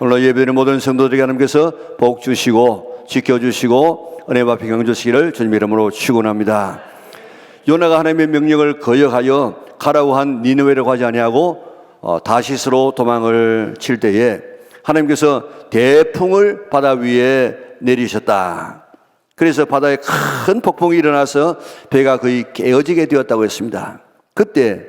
오늘 예배드리는 모든 성도들에게 하나님께서 복 주시고 지켜주시고 은혜와 평강 주시기를 주님 이름으로 축원합니다. 요나가 하나님의 명령을 거역하여 가라고 한 니느웨로 가지 아니하고 다시스로 도망을 칠 때에 하나님께서 대풍을 바다 위에 내리셨다. 그래서 바다에 큰 폭풍이 일어나서 배가 거의 깨어지게 되었다고 했습니다. 그때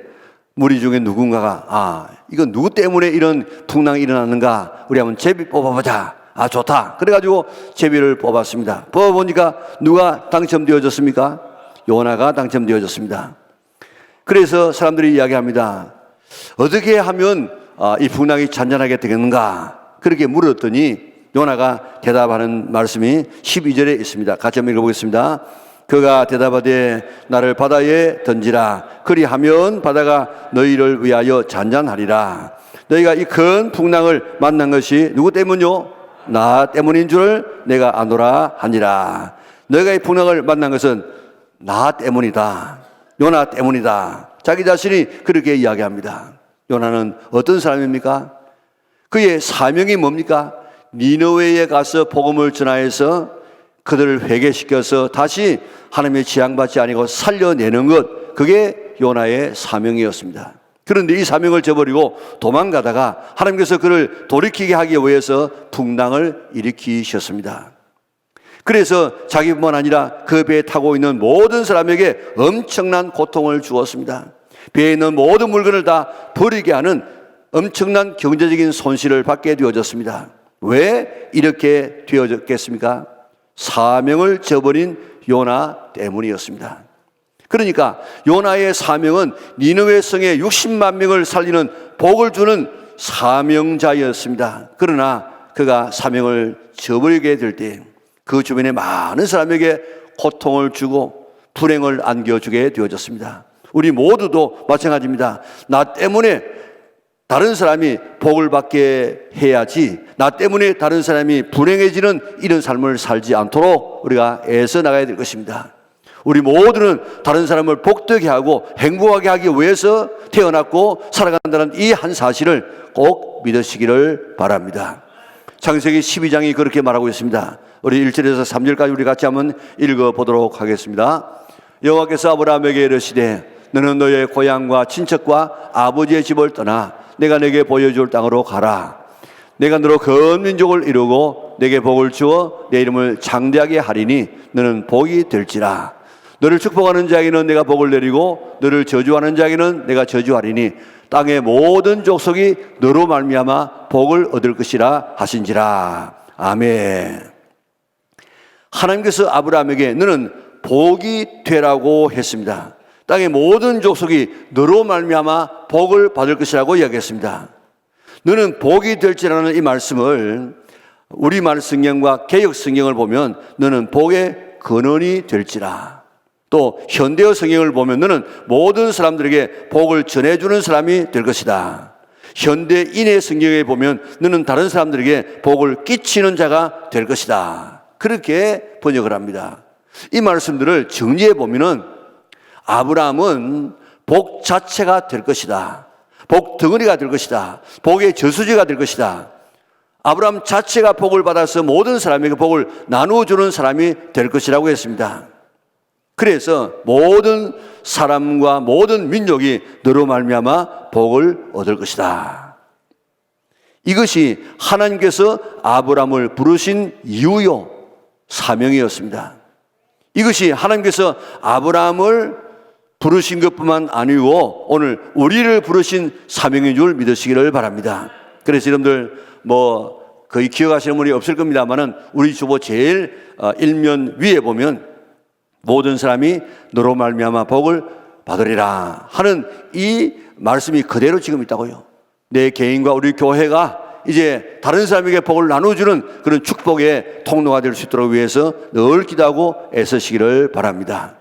무리 중에 누군가가 이건 누구 때문에 이런 풍랑이 일어났는가, 우리 한번 제비 뽑아보자. 좋다. 그래가지고 제비를 뽑았습니다. 뽑아보니까 누가 당첨되어졌습니까? 요나가 당첨되어졌습니다. 그래서 사람들이 이야기합니다. 어떻게 하면 이 풍랑이 잔잔하게 되겠는가, 그렇게 물었더니 요나가 대답하는 말씀이 12절에 있습니다. 같이 한번 읽어보겠습니다. 그가 대답하되 나를 바다에 던지라. 그리하면 바다가 너희를 위하여 잔잔하리라. 너희가 이 큰 풍랑을 만난 것이 누구 때문이요? 나 때문인 줄 내가 아노라 하니라. 너희가 이 풍랑을 만난 것은 나 때문이다. 요나 때문이다. 자기 자신이 그렇게 이야기합니다. 요나는 어떤 사람입니까? 그의 사명이 뭡니까? 니느웨에 가서 복음을 전하여서 그들을 회개시켜서 다시 하나님의 지향받지 아니고 살려내는 것, 그게 요나의 사명이었습니다. 그런데 이 사명을 저버리고 도망가다가 하나님께서 그를 돌이키게 하기 위해서 풍랑을 일으키셨습니다. 그래서 자기뿐만 아니라 그 배에 타고 있는 모든 사람에게 엄청난 고통을 주었습니다. 배에 있는 모든 물건을 다 버리게 하는 엄청난 경제적인 손실을 받게 되어졌습니다. 왜 이렇게 되어졌겠습니까? 사명을 저버린 요나 때문이었습니다. 그러니까 요나의 사명은 니느웨 성에 60만 명을 살리는 복을 주는 사명자였습니다. 그러나 그가 사명을 저버리게 될 때 그 주변의 많은 사람에게 고통을 주고 불행을 안겨주게 되어졌습니다. 우리 모두도 마찬가지입니다. 나 때문에 다른 사람이 복을 받게 해야지, 나 때문에 다른 사람이 불행해지는 이런 삶을 살지 않도록 우리가 애써 나가야 될 것입니다. 우리 모두는 다른 사람을 복되게 하고 행복하게 하기 위해서 태어났고 살아간다는 이 한 사실을 꼭 믿으시기를 바랍니다. 창세기 12장이 그렇게 말하고 있습니다. 우리 1절에서 3절까지 우리 같이 한번 읽어보도록 하겠습니다. 여호와께서 아브라함에게 이르시되 너는 너의 고향과 친척과 아버지의 집을 떠나 내가 내게 보여줄 땅으로 가라. 내가 너로 큰 민족을 이루고 내게 복을 주어 내 이름을 장대하게 하리니 너는 복이 될지라. 너를 축복하는 자에게는 내가 복을 내리고 너를 저주하는 자에게는 내가 저주하리니 땅의 모든 족속이 너로 말미암아 복을 얻을 것이라 하신지라. 아멘. 하나님께서 아브라함에게 너는 복이 되라고 했습니다. 땅의 모든 족속이 너로 말미암아 복을 받을 것이라고 이야기했습니다. 너는 복이 될지라는 이 말씀을 우리말 성경과 개역 성경을 보면 너는 복의 근원이 될지라. 또 현대어 성경을 보면 너는 모든 사람들에게 복을 전해주는 사람이 될 것이다. 현대인의 성경에 보면 너는 다른 사람들에게 복을 끼치는 자가 될 것이다. 그렇게 번역을 합니다. 이 말씀들을 정리해 보면은 아브라함은 복 자체가 될 것이다. 복 덩어리가 될 것이다. 복의 저수지가 될 것이다. 아브라함 자체가 복을 받아서 모든 사람에게 복을 나누어주는 사람이 될 것이라고 했습니다. 그래서 모든 사람과 모든 민족이 너로 말미암아 복을 얻을 것이다. 이것이 하나님께서 아브라함을 부르신 이유요 사명이었습니다. 이것이 하나님께서 아브라함을 부르신 것뿐만 아니고 오늘 우리를 부르신 사명인 줄 믿으시기를 바랍니다. 그래서 여러분들 거의 기억하시는 분이 없을 겁니다만은 우리 주보 제일 일면 위에 보면 모든 사람이 너로 말미암아 복을 받으리라 하는 이 말씀이 그대로 지금 있다고요. 내 개인과 우리 교회가 이제 다른 사람에게 복을 나눠주는 그런 축복의 통로가 될 수 있도록 위해서 늘 기도하고 애쓰시기를 바랍니다.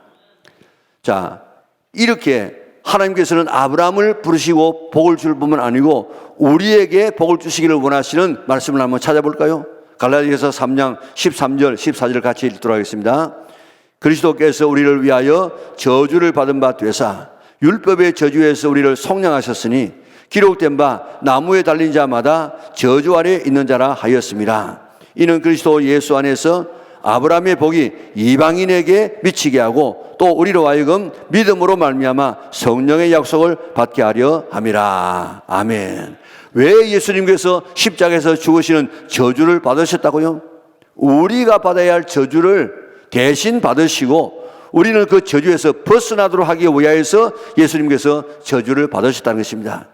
자, 이렇게 하나님께서는 아브라함을 부르시고 복을 줄 뿐만 아니고 우리에게 복을 주시기를 원하시는 말씀을 한번 찾아볼까요? 갈라디아서 3장 13절 14절 같이 읽도록 하겠습니다. 그리스도께서 우리를 위하여 저주를 받은 바 되사 율법의 저주에서 우리를 속량하셨으니 기록된 바 나무에 달린 자마다 저주 아래 있는 자라 하였습니다. 이는 그리스도 예수 안에서 아브라함의 복이 이방인에게 미치게 하고 또 우리로 하여금 믿음으로 말미암아 성령의 약속을 받게 하려 함이라. 아멘. 왜 예수님께서 십자가에서 죽으시는 저주를 받으셨다고요? 우리가 받아야 할 저주를 대신 받으시고 우리는 그 저주에서 벗어나도록 하기 위하여서 예수님께서 저주를 받으셨다는 것입니다.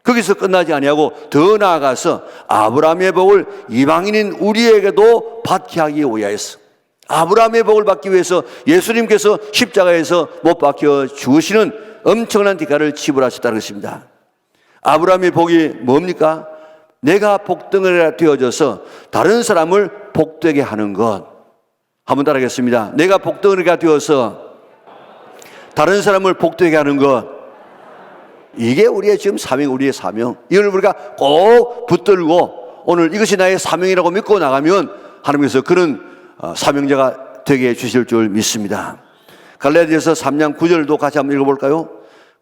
거기서 끝나지 아니하고 더 나아가서 아브라함의 복을 이방인인 우리에게도 받게 하기 위하여서, 아브라함의 복을 받기 위해서 예수님께서 십자가에서 못 박혀 죽으시는 엄청난 대가를 지불하셨다는 것입니다. 아브라함의 복이 뭡니까? 내가 복덩어리가 되어져서 다른 사람을 복되게 하는 것. 한번 따라하겠습니다. 내가 복덩어리가 되어서 다른 사람을 복되게 하는 것. 이게 우리의 지금 사명, 우리의 사명. 이걸 우리가 꼭 붙들고 오늘 이것이 나의 사명이라고 믿고 나가면 하나님께서 그런 사명자가 되게 해주실 줄 믿습니다. 갈라디아서 3장 9절도 같이 한번 읽어볼까요?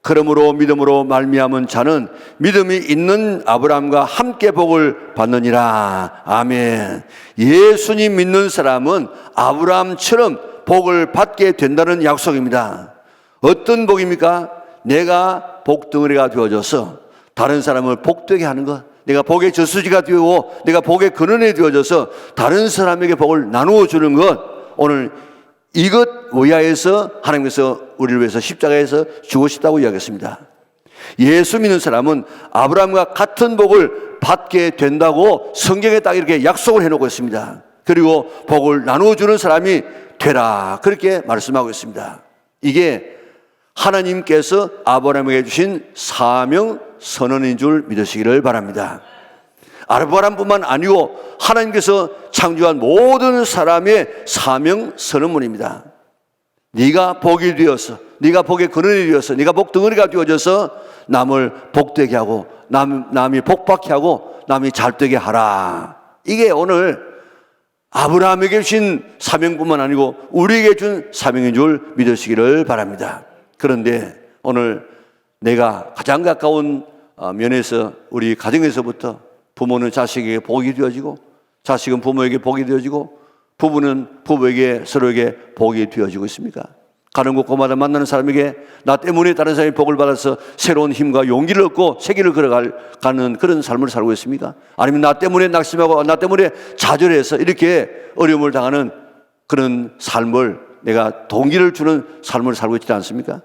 그러므로 믿음으로 말미암은 자는 믿음이 있는 아브라함과 함께 복을 받느니라. 아멘. 예수님 믿는 사람은 아브라함처럼 복을 받게 된다는 약속입니다. 어떤 복입니까? 내가 복덩어리가 되어져서 다른 사람을 복되게 하는 것, 내가 복의 저수지가 되고 내가 복의 근원이 되어져서 다른 사람에게 복을 나누어 주는 것, 오늘 이것 위하여서 하나님께서 우리를 위해서 십자가에서 죽으셨다고 이야기했습니다. 예수 믿는 사람은 아브라함과 같은 복을 받게 된다고 성경에 딱 이렇게 약속을 해놓고 있습니다. 그리고 복을 나누어 주는 사람이 되라, 그렇게 말씀하고 있습니다. 이게 하나님께서 아브라함에게 주신 사명 선언인 줄 믿으시기를 바랍니다. 아브라함뿐만 아니고 하나님께서 창조한 모든 사람의 사명 선언문입니다. 네가 복이 되어서, 네가 복의 근원이 되어서, 네가 복덩어리가 되어져서 남을 복되게 하고 남이 복받게 하고 남이 잘되게 하라. 이게 오늘 아브라함에게 주신 사명뿐만 아니고 우리에게 준 사명인 줄 믿으시기를 바랍니다. 그런데 오늘 내가 가장 가까운 면에서 우리 가정에서부터 부모는 자식에게 복이 되어지고 자식은 부모에게 복이 되어지고 부부는 부부에게 서로에게 복이 되어지고 있습니까? 가는 곳곳마다 만나는 사람에게 나 때문에 다른 사람이 복을 받아서 새로운 힘과 용기를 얻고 세계를 걸어가는 그런 삶을 살고 있습니까? 아니면 나 때문에 낙심하고 나 때문에 좌절해서 이렇게 어려움을 당하는 그런 삶을, 내가 동기를 주는 삶을 살고 있지 않습니까?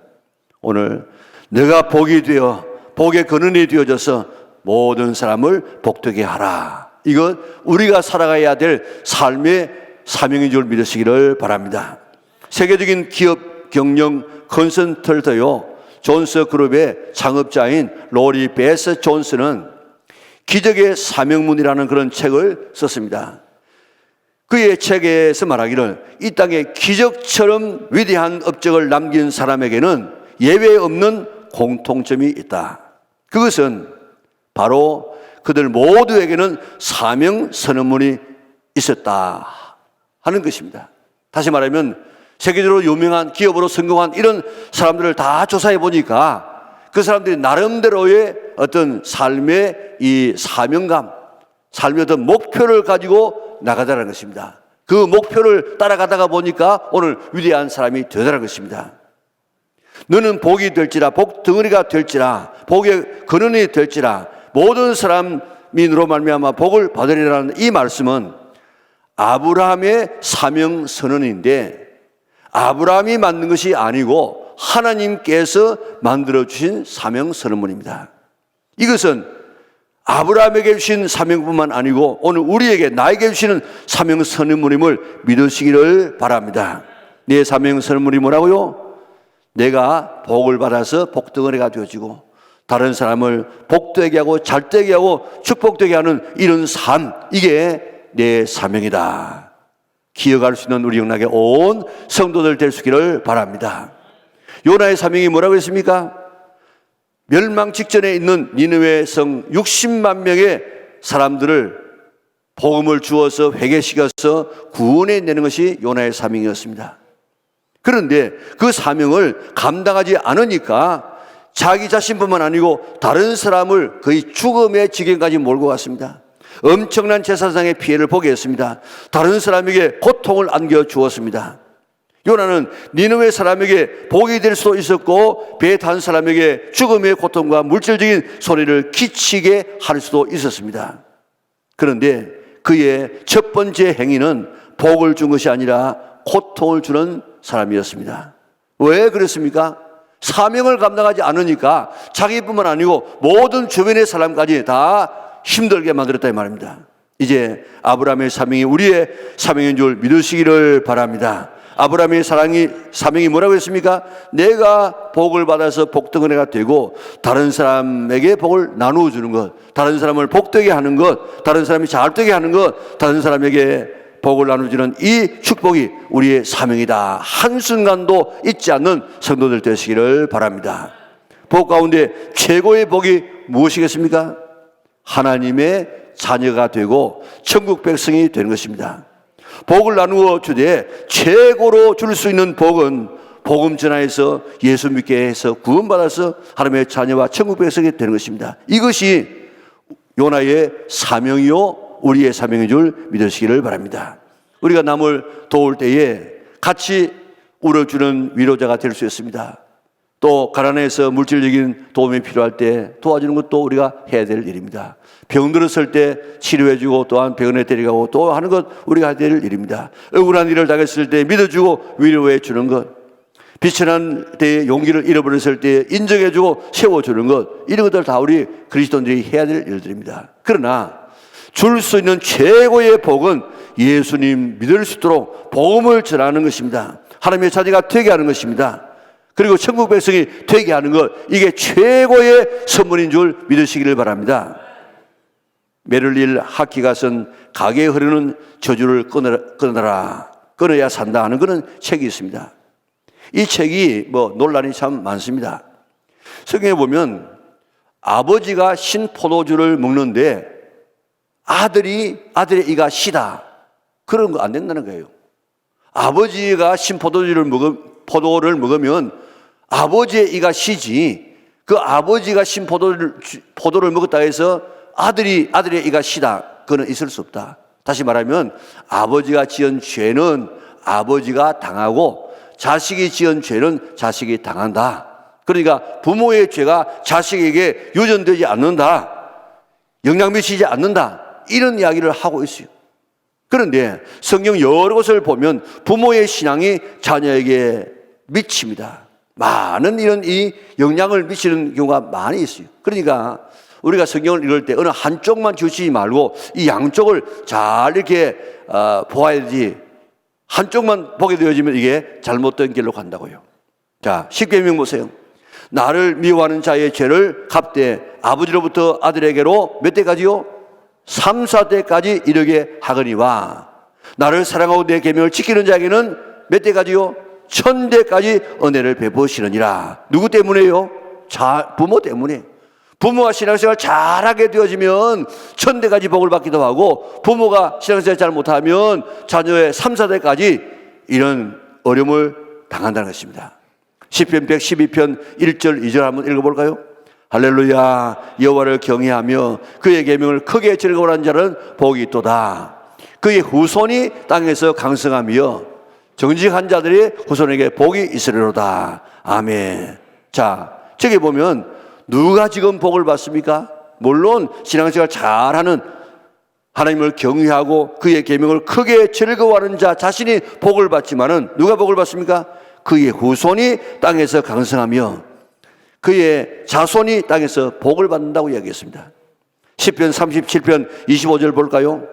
오늘 내가 복이 되어 복의 근원이 되어져서 모든 사람을 복되게 하라. 이건 우리가 살아가야 될 삶의 사명인 줄 믿으시기를 바랍니다. 세계적인 기업 경영 컨설턴트요 존스 그룹의 창업자인 로리 베스 존스는 기적의 사명문이라는 그런 책을 썼습니다. 그의 책에서 말하기를 이 땅에 기적처럼 위대한 업적을 남긴 사람에게는 예외 없는 공통점이 있다. 그것은 바로 그들 모두에게는 사명 선언문이 있었다 하는 것입니다. 다시 말하면 세계적으로 유명한 기업으로 성공한 이런 사람들을 다 조사해 보니까 그 사람들이 나름대로의 어떤 삶의 이 사명감, 삶의 어떤 목표를 가지고 나가다라는 것입니다. 그 목표를 따라가다가 보니까 오늘 위대한 사람이 되더라는 것입니다. 너는 복이 될지라, 복덩어리가 될지라, 복의 근원이 될지라, 모든 사람인으로 말미암아 복을 받으리라는 이 말씀은 아브라함의 사명 선언인데 아브라함이 만든 것이 아니고 하나님께서 만들어주신 사명 선언문입니다. 이것은 아브라함에게 주신 사명뿐만 아니고 오늘 우리에게, 나에게 주시는 사명 선언문임을 믿으시기를 바랍니다. 내 사명 선언문이 뭐라고요? 내가 복을 받아서 복덩어리가 되어지고 다른 사람을 복되게 하고 잘되게 하고 축복되게 하는 이런 삶, 이게 내 사명이다. 기억할 수 있는 우리 영락의 온 성도들 될 수 있기를 바랍니다. 요나의 사명이 뭐라고 했습니까? 멸망 직전에 있는 니느웨 성 60만 명의 사람들을 복음을 주어서 회개시켜서 구원해 내는 것이 요나의 사명이었습니다. 그런데 그 사명을 감당하지 않으니까 자기 자신뿐만 아니고 다른 사람을 거의 죽음의 지경까지 몰고 갔습니다. 엄청난 제사상의 피해를 보게 했습니다. 다른 사람에게 고통을 안겨주었습니다. 요나는 니느웨 사람에게 복이 될 수도 있었고 배에 탄 사람에게 죽음의 고통과 물질적인 손해를 끼치게 할 수도 있었습니다. 그런데 그의 첫 번째 행위는 복을 준 것이 아니라 고통을 주는 사람이었습니다. 왜 그랬습니까? 사명을 감당하지 않으니까 자기뿐만 아니고 모든 주변의 사람까지 다 힘들게 만들었다 이 말입니다. 이제 아브라함의 사명이 우리의 사명인 줄 믿으시기를 바랍니다. 아브라함의 사명이 뭐라고 했습니까? 내가 복을 받아서 복덩어리가 되고 다른 사람에게 복을 나누어 주는 것, 다른 사람을 복되게 하는 것, 다른 사람이 잘 되게 하는 것, 다른 사람에게 복을 나눠주는 이 축복이 우리의 사명이다. 한순간도 잊지 않는 성도들 되시기를 바랍니다. 복 가운데 최고의 복이 무엇이겠습니까? 하나님의 자녀가 되고 천국 백성이 되는 것입니다. 복을 나누어 주되 최고로 줄 수 있는 복은 복음 전하에서 예수 믿게 해서 구원받아서 하나님의 자녀와 천국 백성이 되는 것입니다. 이것이 요나의 사명이요 우리의 사명인 줄 믿으시기를 바랍니다. 우리가 남을 도울 때에 같이 울어주는 위로자가 될 수 있습니다. 또 가난해서 물질적인 도움이 필요할 때 도와주는 것도 우리가 해야 될 일입니다. 병 들었을 때 치료해주고 또한 병원에 데려가고 또 하는 것 우리가 해야 될 일입니다. 억울한 일을 당했을 때 믿어주고 위로해 주는 것, 비천한 때에 용기를 잃어버렸을 때 인정해주고 세워주는 것, 이런 것들 다 우리 그리스도인들이 해야 될 일들입니다. 그러나 줄 수 있는 최고의 복은 예수님 믿을 수 있도록 복음을 전하는 것입니다. 하나님의 자녀가 되게 하는 것입니다. 그리고 천국 백성이 되게 하는 것, 이게 최고의 선물인 줄 믿으시기를 바랍니다. 메를릴 하키가 쓴 가게에 흐르는 저주를 끊어야 산다 하는 그런 책이 있습니다. 이 책이 논란이 참 많습니다. 성경에 보면 아버지가 신 포도주를 먹는데 아들의 이가 시다. 그런 거 안 된다는 거예요. 아버지가 신 포도를 먹으면 아버지의 이가 시지, 그 아버지가 신 포도를 먹었다 해서 아들의 이가 시다. 그건 있을 수 없다. 다시 말하면 아버지가 지은 죄는 아버지가 당하고 자식이 지은 죄는 자식이 당한다. 그러니까 부모의 죄가 자식에게 유전되지 않는다. 영향 미치지 않는다. 이런 이야기를 하고 있어요. 그런데 성경 여러 곳을 보면 부모의 신앙이 자녀에게 미칩니다. 많은 이런 이 영향을 미치는 경우가 많이 있어요. 그러니까 우리가 성경을 읽을 때 어느 한쪽만 주시지 말고 이 양쪽을 잘 이렇게 보아야 되지, 한쪽만 보게 되어지면 이게 잘못된 길로 간다고요. 자, 십계명 보세요. 나를 미워하는 자의 죄를 갚되 아버지로부터 아들에게로 몇 대까지요? 3, 4대까지 이르게 하거니와 나를 사랑하고 내 계명을 지키는 자에게는 몇 대까지요? 1000대까지 은혜를 베푸시느니라. 누구 때문에요? 부모 때문에. 부모가 신앙생활 잘하게 되어지면 1000대까지 복을 받기도 하고, 부모가 신앙생활 잘 못하면 자녀의 3, 4대까지 이런 어려움을 당한다는 것입니다. 시편 112편 1절 2절 한번 읽어볼까요? 할렐루야. 여호와를 경외하며 그의 계명을 크게 즐거워하는 자는 복이 있도다. 그의 후손이 땅에서 강성하며 정직한 자들의 후손에게 복이 있으리로다. 아멘. 자, 저기 보면 누가 지금 복을 받습니까? 물론 신앙생활 잘하는, 하나님을 경외하고 그의 계명을 크게 즐거워하는 자 자신이 복을 받지만은 누가 복을 받습니까? 그의 후손이 땅에서 강성하며 그의 자손이 땅에서 복을 받는다고 이야기했습니다. 시편 37편 25절 볼까요?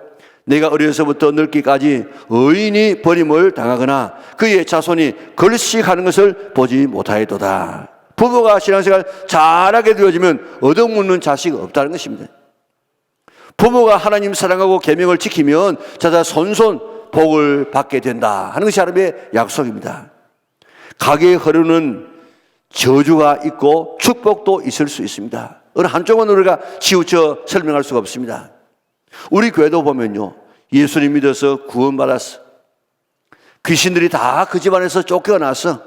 내가 어려서부터 늙기까지 의인이 버림을 당하거나 그의 자손이 걸식하는 것을 보지 못하였도다. 부모가 신앙생활 잘하게 되어지면 얻어먹는 자식이 없다는 것입니다. 부모가 하나님 사랑하고 계명을 지키면 자자 손손 복을 받게 된다 하는 것이 하나님의 약속입니다. 가게에 흐르는 저주가 있고 축복도 있을 수 있습니다. 어느 한쪽은 우리가 치우쳐 설명할 수가 없습니다. 우리 교회도 보면요, 예수님 믿어서 구원받았어. 귀신들이 다 그 집안에서 쫓겨나서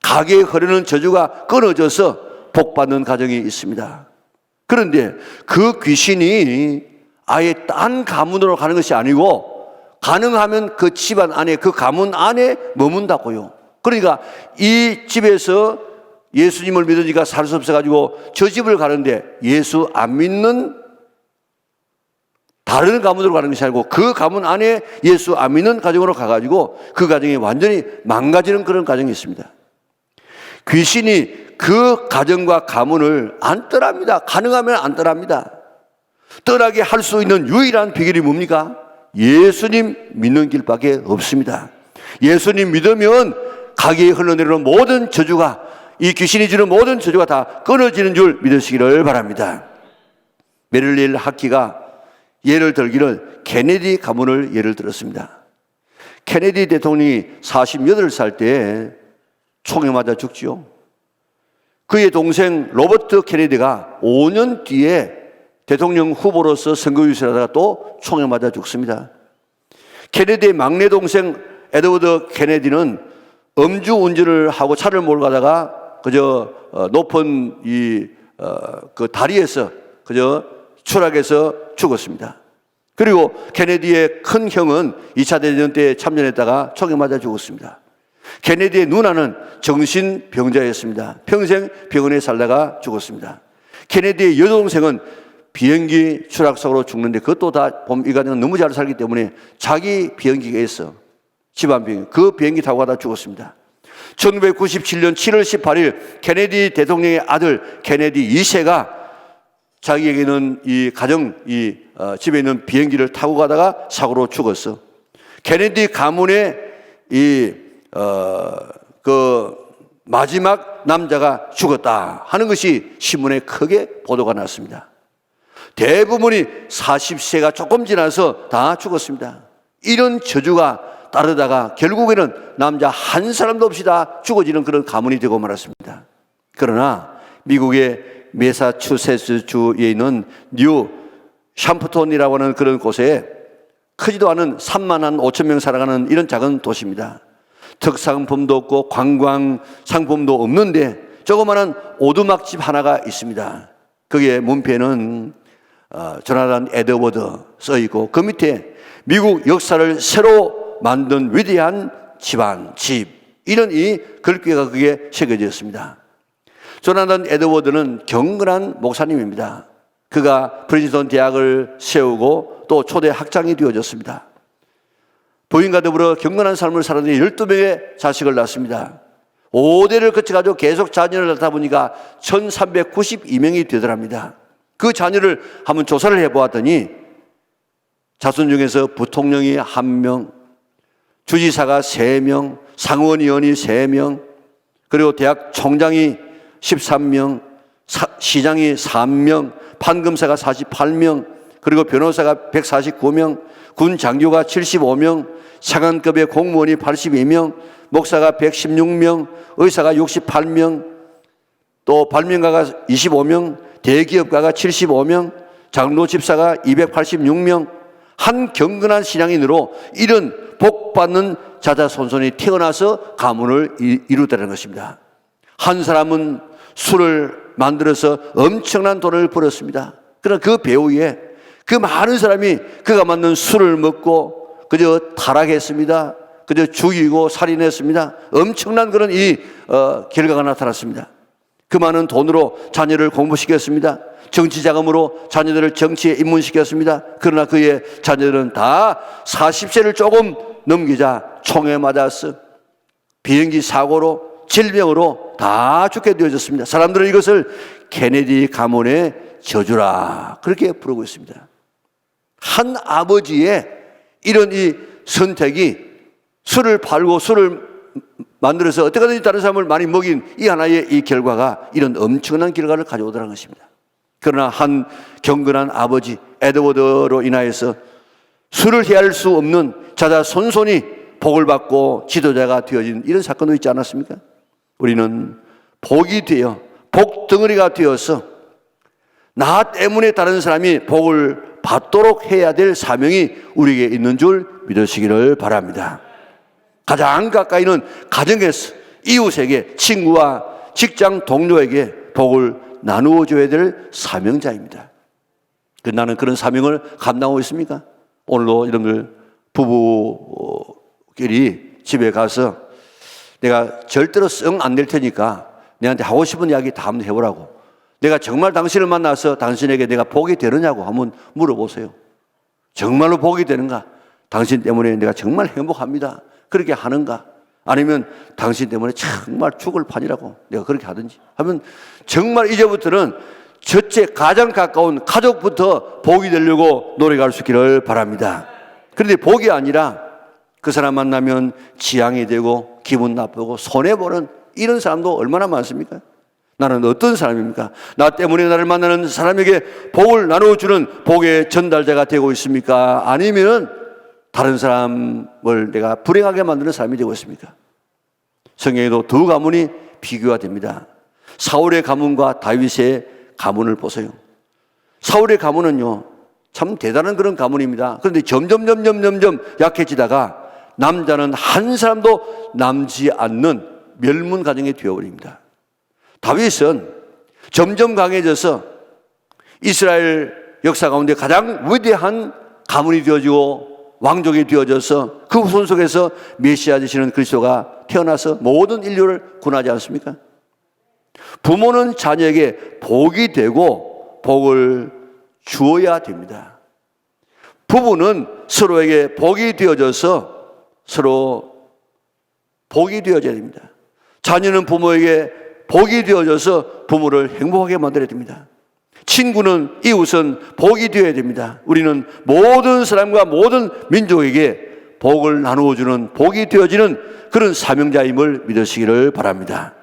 가게에 흐르는 저주가 끊어져서 복받는 가정이 있습니다. 그런데 그 귀신이 아예 딴 가문으로 가는 것이 아니고 가능하면 그 집안 안에, 그 가문 안에 머문다고요. 그러니까 이 집에서 예수님을 믿으니까 살 수 없어가지고 저 집을 가는데 예수 안 믿는 다른 가문으로 가는 것이 아니고 그 가문 안에 예수 안 믿는 가정으로 가가지고 그 가정이 완전히 망가지는 그런 가정이 있습니다. 귀신이 그 가정과 가문을 안 떠납니다. 가능하면 안 떠납니다. 떠나게 할 수 있는 유일한 비결이 뭡니까? 예수님 믿는 길밖에 없습니다. 예수님 믿으면 가게에 흘러내리는 모든 저주가, 이 귀신이 주는 모든 저주가 다 끊어지는 줄 믿으시기를 바랍니다. 메릴릴 하키가 예를 들기를 케네디 가문을 예를 들었습니다. 케네디 대통령이 48살 때 총에 맞아 죽지요. 그의 동생 로버트 케네디가 5년 뒤에 대통령 후보로서 선거 유세하다가 또 총에 맞아 죽습니다. 케네디의 막내 동생 에드워드 케네디는 음주운전을 하고 차를 몰고 가다가 그저 높은 그 다리에서 그저 추락해서 죽었습니다. 그리고 케네디의 큰 형은 2차 대전 때 참전했다가 총에 맞아 죽었습니다. 케네디의 누나는 정신병자였습니다. 평생 병원에 살다가 죽었습니다. 케네디의 여동생은 비행기 추락사고로 죽는데 그것도 다 이 가정은 너무 잘 살기 때문에 자기 비행기가 있어. 집안 비행기. 그 비행기 타고 가다 죽었습니다. 1997년 7월 18일 케네디 대통령의 아들 케네디 2세가 자기에게는 이 가정, 집에 있는 비행기를 타고 가다가 사고로 죽었어. 케네디 가문의 그 마지막 남자가 죽었다 하는 것이 신문에 크게 보도가 났습니다. 대부분이 40세가 조금 지나서 다 죽었습니다. 이런 저주가 따르다가 결국에는 남자 한 사람도 없이 다 죽어지는 그런 가문이 되고 말았습니다. 그러나 미국의 매사추세츠주에 있는 뉴 샴프톤이라고 하는 그런 곳에 크지도 않은 3만 한 5천 명 살아가는 이런 작은 도시입니다. 특산품도 없고 관광 상품도 없는데 조그마한 오두막집 하나가 있습니다. 거기에 문패는 조나단 에드워드 써 있고 그 밑에 미국 역사를 새로 만든 위대한 집안, 집, 이런 이 글귀가 그게 새겨져 있습니다. 조나단 에드워드는 경건한 목사님입니다. 그가 프린스턴 대학을 세우고 또 초대 학장이 되어졌습니다. 부인과 더불어 경건한 삶을 살았는데 12명의 자식을 낳습니다. 5대를 거쳐가지고 계속 자녀를 낳다 보니까 1392명이 되더랍니다. 그 자녀를 한번 조사를 해보았더니 자손 중에서 부통령이 1명, 주지사가 3명, 상원의원이 3명, 그리고 대학 총장이 13명, 시장이 3명, 판검사가 48명, 그리고 변호사가 149명, 군 장교가 75명, 차관급의 공무원이 82명, 목사가 116명, 의사가 68명, 또 발명가가 25명, 대기업가가 75명, 장로 집사가 286명, 한 경건한 신앙인으로 이런 복받는 자자손손이 태어나서 가문을 이루었다는 것입니다. 한 사람은 술을 만들어서 엄청난 돈을 벌었습니다. 그러나 그 배후에 그 많은 사람이 그가 만든 술을 먹고 그저 타락했습니다. 그저 죽이고 살인했습니다. 엄청난 그런 결과가 나타났습니다. 그 많은 돈으로 자녀를 공부시켰습니다. 정치 자금으로 자녀들을 정치에 입문시켰습니다. 그러나 그의 자녀들은 다 40세를 조금 넘기자 총에 맞았어. 비행기 사고로 질병으로 다 죽게 되어졌습니다. 사람들은 이것을 케네디 가문의 저주라 그렇게 부르고 있습니다. 한 아버지의 이런 이 선택이 술을 팔고 술을 만들어서 어떻게든지 다른 사람을 많이 먹인 이 하나의 이 결과가 이런 엄청난 결과를 가져오더라는 것입니다. 그러나 한 경건한 아버지 에드워드로 인하여서 술을 헤아릴 수 없는 자자손손이 복을 받고 지도자가 되어진 이런 사건도 있지 않았습니까? 우리는 복이 되어 복덩어리가 되어서 나 때문에 다른 사람이 복을 받도록 해야 될 사명이 우리에게 있는 줄 믿으시기를 바랍니다. 가장 가까이는 가정에서 이웃에게 친구와 직장 동료에게 복을 나누어 줘야 될 사명자입니다. 나는 그런 사명을 감당하고 있습니까? 오늘도 여러분들 부부끼리 집에 가서 내가 절대로 썩 안 낼 테니까 내한테 하고 싶은 이야기 다 한번 해보라고. 내가 정말 당신을 만나서 당신에게 내가 복이 되느냐고 한번 물어보세요. 정말로 복이 되는가? 당신 때문에 내가 정말 행복합니다. 그렇게 하는가? 아니면 당신 때문에 정말 죽을 판이라고 내가 그렇게 하든지 하면 정말 이제부터는 첫째 가장 가까운 가족부터 복이 되려고 노력할 수 있기를 바랍니다. 그런데 복이 아니라 그 사람 만나면 지향이 되고 기분 나쁘고 손해보는 이런 사람도 얼마나 많습니까? 나는 어떤 사람입니까? 나 때문에 나를 만나는 사람에게 복을 나누어주는 복의 전달자가 되고 있습니까? 아니면 다른 사람을 내가 불행하게 만드는 사람이 되고 있습니까? 성경에도 두 가문이 비교가 됩니다. 사울의 가문과 다윗의 가문을 보세요. 사울의 가문은요, 참 대단한 그런 가문입니다. 그런데 점점 약해지다가 남자는 한 사람도 남지 않는 멸문 가정이 되어버립니다. 다윗은 점점 강해져서 이스라엘 역사 가운데 가장 위대한 가문이 되어지고 왕족이 되어져서 그 후손 속에서 메시아 되시는 그리스도가 태어나서 모든 인류를 구원하지 않습니까? 부모는 자녀에게 복이 되고 복을 주어야 됩니다. 부부는 서로에게 복이 되어져서 서로 복이 되어져야 됩니다. 자녀는 부모에게 복이 되어져서 부모를 행복하게 만들어야 됩니다. 친구는 이웃은 복이 되어야 됩니다. 우리는 모든 사람과 모든 민족에게 복을 나누어주는 복이 되어지는 그런 사명자임을 믿으시기를 바랍니다.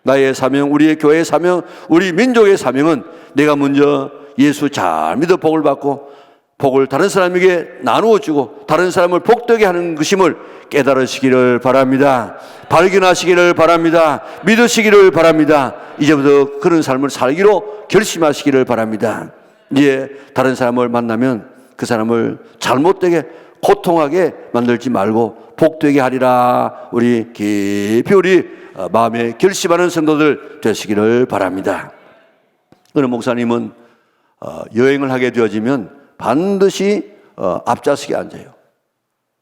나의 사명, 우리의 교회의 사명, 우리 민족의 사명은 내가 먼저 예수 잘 믿어 복을 받고 복을 다른 사람에게 나누어주고 다른 사람을 복되게 하는 것임을 깨달으시기를 바랍니다. 발견하시기를 바랍니다. 믿으시기를 바랍니다. 이제부터 그런 삶을 살기로 결심하시기를 바랍니다. 이제 다른 사람을 만나면 그 사람을 잘못되게 고통하게 만들지 말고 복되게 하리라. 우리 깊이 우리 마음에 결심하는 성도들 되시기를 바랍니다. 어느 목사님은 여행을 하게 되어지면 반드시 앞좌석에 앉아요.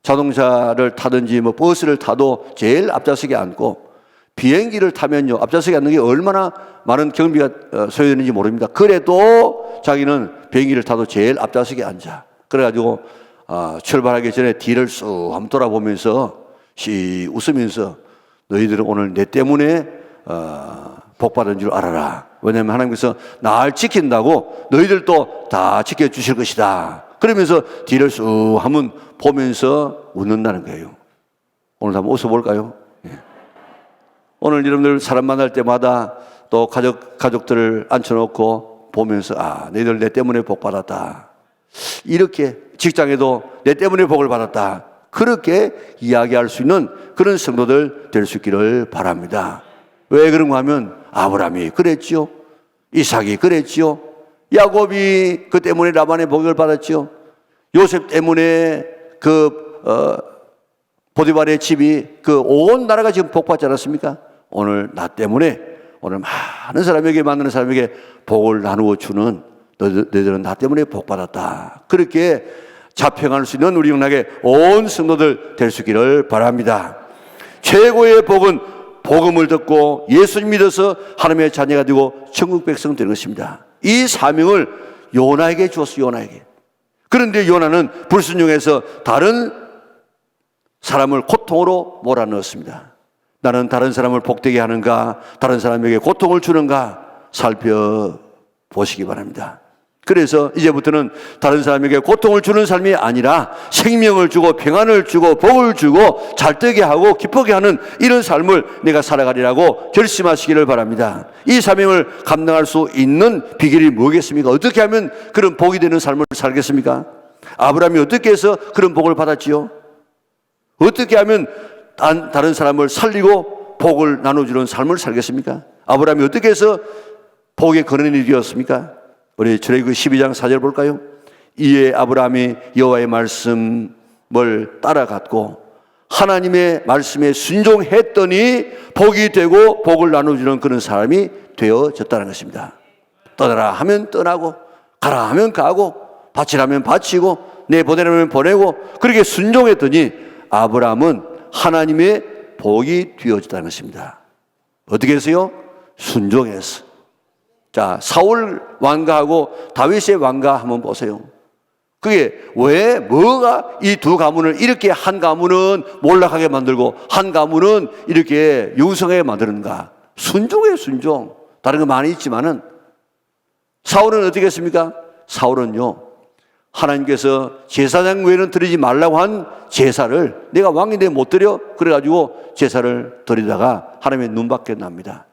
자동차를 타든지 뭐 버스를 타도 제일 앞좌석에 앉고 비행기를 타면요 앞좌석에 앉는 게 얼마나 많은 경비가 소요되는지 모릅니다. 그래도 자기는 비행기를 타도 제일 앞좌석에 앉아. 그래가지고 출발하기 전에 뒤를 쑥 한번 돌아보면서 씩 웃으면서 너희들은 오늘 내 때문에 복받은 줄 알아라. 왜냐하면 하나님께서 날 지킨다고 너희들도 다 지켜주실 것이다. 그러면서 뒤를 쑥 한번 보면서 웃는다는 거예요. 오늘 한번 웃어볼까요? 예. 오늘 여러분들 사람 만날 때마다 또 가족들을 앉혀놓고 보면서 너희들 내 때문에 복 받았다. 이렇게 직장에도 내 때문에 복을 받았다. 그렇게 이야기할 수 있는 그런 성도들 될 수 있기를 바랍니다. 왜 그런가 하면 아브라함이 그랬지요. 이삭이 그랬지요. 야곱이 그 때문에 라반의 복을 받았지요. 요셉 때문에 보디발의 집이 온 나라가 지금 복받지 않았습니까? 오늘 나 때문에 오늘 많은 사람에게 만나는 사람에게 복을 나누어 주는 너희들은 나 때문에 복받았다. 그렇게 자평할 수 있는 우리 영락의 온 성도들 될 수 있기를 바랍니다. 최고의 복은 복음을 듣고 예수님 믿어서 하나님의 자녀가 되고 천국 백성 되는 것입니다. 이 사명을 요나에게 주었어요. 요나에게. 그런데 요나는 불순종해서 다른 사람을 고통으로 몰아넣었습니다. 나는 다른 사람을 복되게 하는가, 다른 사람에게 고통을 주는가 살펴보시기 바랍니다. 그래서 이제부터는 다른 사람에게 고통을 주는 삶이 아니라 생명을 주고 평안을 주고 복을 주고 잘되게 하고 기쁘게 하는 이런 삶을 내가 살아가리라고 결심하시기를 바랍니다. 이 사명을 감당할 수 있는 비결이 뭐겠습니까? 어떻게 하면 그런 복이 되는 삶을 살겠습니까? 아브라함이 어떻게 해서 그런 복을 받았지요? 어떻게 하면 다른 사람을 살리고 복을 나눠주는 삶을 살겠습니까? 아브라함이 어떻게 해서 복의 근원이 되었습니까? 우리 출애굽기 12장 4절 볼까요? 이에 아브라함이 여호와의 말씀을 따라갔고 하나님의 말씀에 순종했더니 복이 되고 복을 나눠주는 그런 사람이 되어졌다는 것입니다. 떠나라 하면 떠나고, 가라 하면 가고, 바치라면 바치고, 내보내라면 보내고, 그렇게 순종했더니 아브라함은 하나님의 복이 되어졌다는 것입니다. 어떻게 해서요? 순종해서. 자, 사울 왕가하고 다윗의 왕가 한번 보세요. 그게 왜, 뭐가 이 두 가문을 이렇게 한 가문은 몰락하게 만들고 한 가문은 이렇게 융성하게 만드는가? 순종이에요, 순종. 다른 거 많이 있지만은 사울은 어떻게 했습니까? 사울은요, 하나님께서 제사장 외에는 드리지 말라고 한 제사를 내가 왕인데 못 드려? 그래가지고 제사를 드리다가 하나님의 눈밖에 납니다.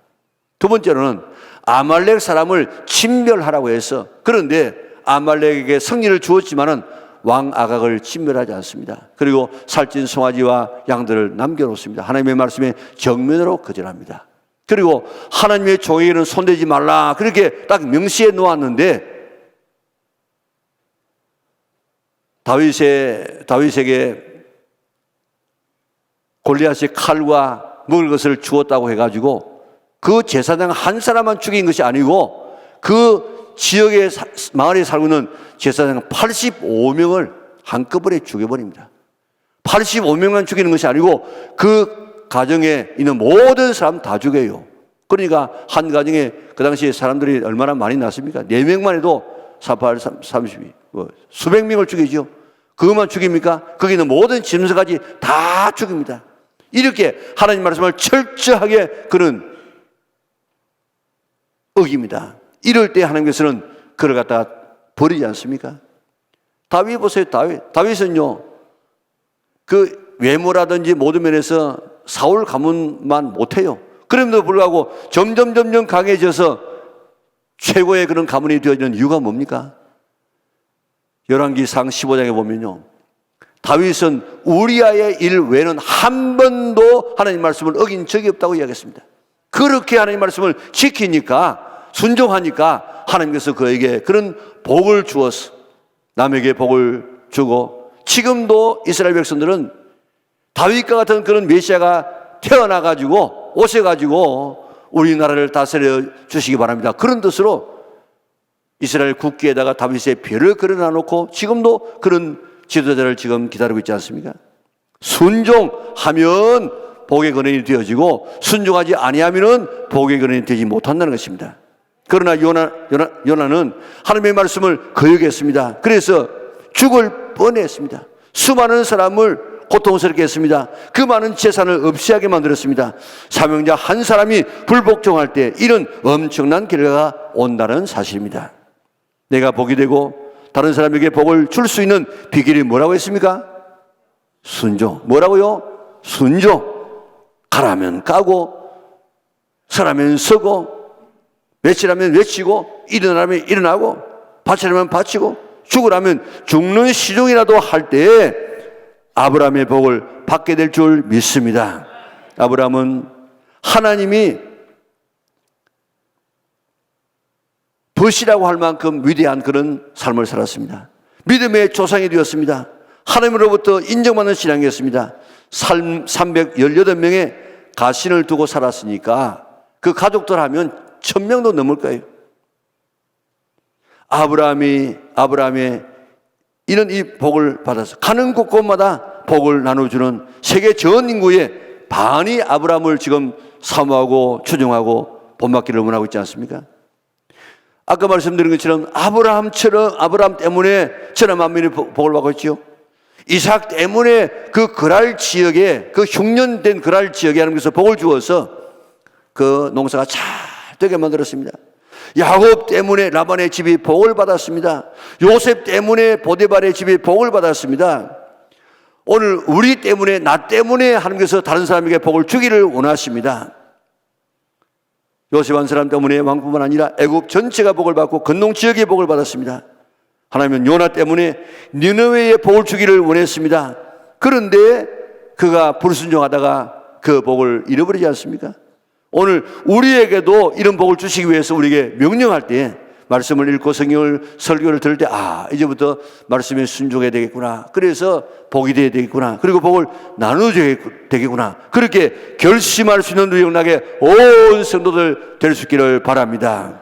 두 번째로는 아말렉 사람을 진멸하라고 해서, 그런데 아말렉에게 승리를 주었지만은 왕 아각을 진멸하지 않습니다. 그리고 살찐 송아지와 양들을 남겨놓습니다. 하나님의 말씀에 정면으로 거절합니다. 그리고 하나님의 종에게는 손대지 말라 그렇게 딱 명시해 놓았는데 다윗에게 골리앗의 칼과 먹을 것을 주었다고 해가지고 그 제사장 한 사람만 죽인 것이 아니고 그 지역의 마을에 살고 있는 제사장 85명을 한꺼번에 죽여버립니다. 85명만 죽이는 것이 아니고 그 가정에 있는 모든 사람 다 죽여요. 그러니까 한 가정에 그 당시에 사람들이 얼마나 많이 났습니까? 4명만 해도 48, 32, 수백 명을 죽이죠. 그것만 죽입니까? 거기 있는 모든 짐승까지 다 죽입니다. 이렇게 하나님 말씀을 철저하게 그는 어깁니다. 이럴 때 하나님께서는 그를 갖다가 버리지 않습니까? 다윗 보세요. 다윗은요, 그 외모라든지 모든 면에서 사울 가문만 못해요. 그럼에도 불구하고 점점 강해져서 최고의 그런 가문이 되어지는 이유가 뭡니까? 열왕기상 15장에 보면요, 다윗은 우리아의 일 외에는 한 번도 하나님 말씀을 어긴 적이 없다고 이야기했습니다. 그렇게 하나님 말씀을 지키니까, 순종하니까 하나님께서 그에게 그런 복을 주어서 남에게 복을 주고, 지금도 이스라엘 백성들은 다윗과 같은 그런 메시아가 태어나가지고 오셔가지고 우리나라를 다스려 주시기 바랍니다. 그런 뜻으로 이스라엘 국기에다가 다윗의 별을 그려놔 놓고 지금도 그런 지도자를 지금 기다리고 있지 않습니까? 순종하면 복의 근원이 되어지고 순종하지 아니하면 복의 근원이 되지 못한다는 것입니다. 그러나 요나는 하나님의 말씀을 거역했습니다. 그래서 죽을 뻔했습니다. 수많은 사람을 고통스럽게 했습니다. 그 많은 재산을 없이 하게 만들었습니다. 사명자 한 사람이 불복종할 때 이런 엄청난 결과가 온다는 사실입니다. 내가 복이 되고 다른 사람에게 복을 줄 수 있는 비결이 뭐라고 했습니까? 순종. 뭐라고요? 순종. 가라면 가고, 서라면 서고, 외치라면 외치고, 일어나면 일어나고, 바치라면 바치고, 죽으라면 죽는 시종이라도 할 때에 아브라함의 복을 받게 될 줄 믿습니다. 아브라함은 하나님이 벗이라고 할 만큼 위대한 그런 삶을 살았습니다. 믿음의 조상이 되었습니다. 하나님으로부터 인정받는 신앙이었습니다. 318명의 가신을 두고 살았으니까 그 가족들 하면 1000명도 넘을 거예요. 아브라함의 이런 이 복을 받아서 가는 곳곳마다 복을 나눠주는 세계 전 인구의 반이 아브라함을 지금 사모하고 추종하고 본받기를 원하고 있지 않습니까? 아까 말씀드린 것처럼 아브라함 때문에 천하 만민이 복을 받고 있지요. 이삭 때문에 그 그랄 지역에, 그 흉년된 그랄 지역에 하나님께서 복을 주어서 그 농사가 잘 되게 만들었습니다. 야곱 때문에 라반의 집이 복을 받았습니다. 요셉 때문에 보디발의 집이 복을 받았습니다. 오늘 우리 때문에, 나 때문에 하나님께서 다른 사람에게 복을 주기를 원하십니다. 요셉 한 사람 때문에 왕뿐만 아니라 애굽 전체가 복을 받고 건농 지역이 복을 받았습니다. 하나님은 요나 때문에 니느웨에 복을 주기를 원했습니다. 그런데 그가 불순종하다가 그 복을 잃어버리지 않습니까? 오늘 우리에게도 이런 복을 주시기 위해서 우리에게 명령할 때 말씀을 읽고 성경을 설교를 들을 때 이제부터 말씀에 순종해야 되겠구나. 그래서 복이 되어야 되겠구나. 그리고 복을 나눠줘야 되겠구나. 그렇게 결심할 수 있는 누역나게 온 성도들 될 수 있기를 바랍니다.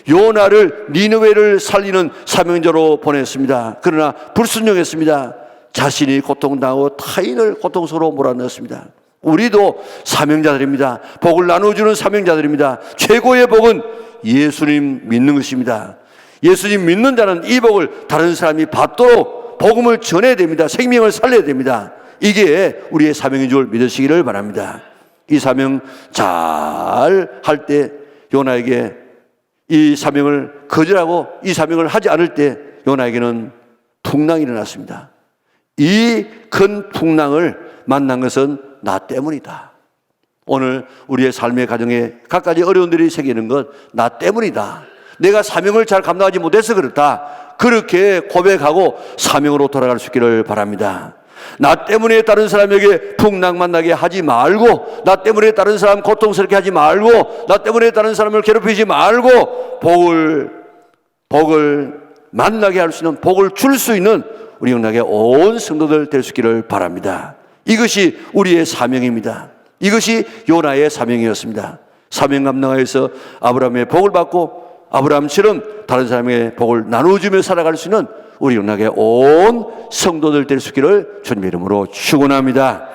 요나를 니느웨를 살리는 사명자로 보냈습니다. 그러나 불순종했습니다. 자신이 고통당하고 타인을 고통스러워 몰아넣었습니다. 우리도 사명자들입니다. 복을 나눠주는 사명자들입니다. 최고의 복은 예수님 믿는 것입니다. 예수님 믿는 자는 이 복을 다른 사람이 받도록 복음을 전해야 됩니다. 생명을 살려야 됩니다. 이게 우리의 사명인 줄 믿으시기를 바랍니다. 이 사명 잘 할 때 요나에게 이 사명을 거절하고 이 사명을 하지 않을 때 요나에게는 풍랑이 일어났습니다. 이 큰 풍랑을 만난 것은 나 때문이다. 오늘 우리의 삶의 가정에 갖가지 어려움들이 생기는 것 나 때문이다. 내가 사명을 잘 감당하지 못해서 그렇다. 그렇게 고백하고 사명으로 돌아갈 수 있기를 바랍니다. 나 때문에 다른 사람에게 풍랑 만나게 하지 말고, 나 때문에 다른 사람 고통스럽게 하지 말고, 나 때문에 다른 사람을 괴롭히지 말고 복을 만나게 할 수 있는, 복을 줄 수 있는 우리 영락의 온 성도들 될 수 있기를 바랍니다. 이것이 우리의 사명입니다. 이것이 요나의 사명이었습니다. 사명 감당하여서 아브라함의 복을 받고 아브라함처럼 다른 사람의 복을 나눠주며 살아갈 수 있는 우리 영락의 온 성도들 될 수 있기를 주님의 이름으로 축원합니다.